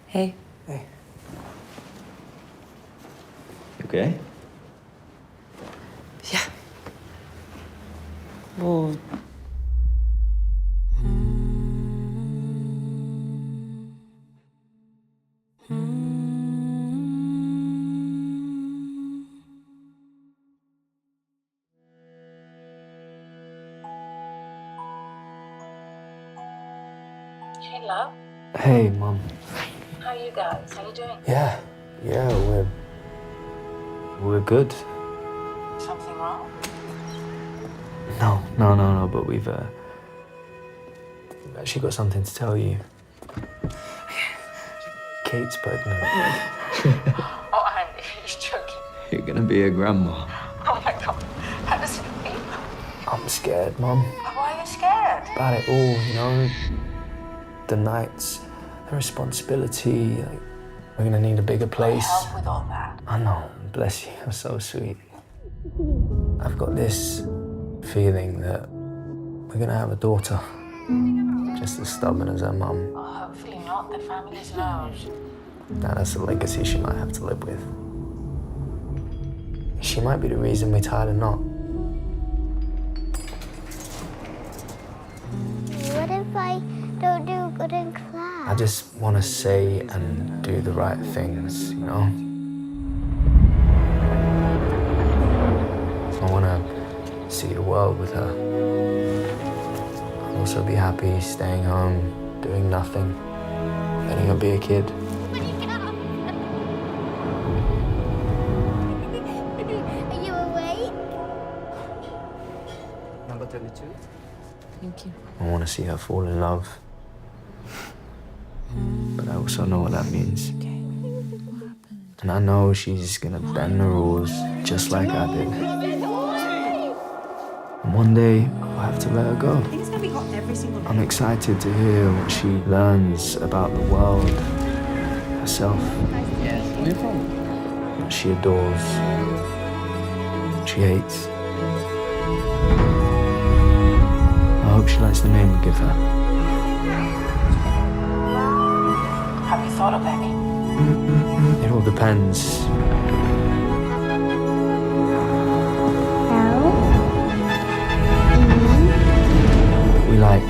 Hey. Hey. You okay? Yeah. Well... Hey, love. Hey, Mom. How are you guys? How you doing? Yeah, we're good. Something wrong? No, but we've actually got something to tell you. Kate's pregnant. Oh, I'm joking. You're gonna be a grandma. Oh my God. How does it feel? I'm scared, Mom. Why are you scared? About it all, you know? The nights, the responsibility, like, we're gonna need a bigger place. Help with all that. I know, bless you, you're so sweet. I've got this feeling that we're gonna have a daughter. Just as stubborn as her mum. Oh, hopefully not. The family's knows. That's a legacy she might have to live with. She might be the reason we tied a knot. What if I don't do good in class? I just want to say and do the right things, you know? I want to see the world with her. I'll also be happy staying home, doing nothing, letting her be a kid. Are you awake? Number 32. Thank you. I want to see her fall in love. But I also know what that means. And I know she's gonna bend the rules just like I did. And one day, I'll have to let her go. I'm excited to hear what she learns about the world, herself, what she adores, what she hates. I hope she likes the name we give her. Have you thought of any? It all depends. We like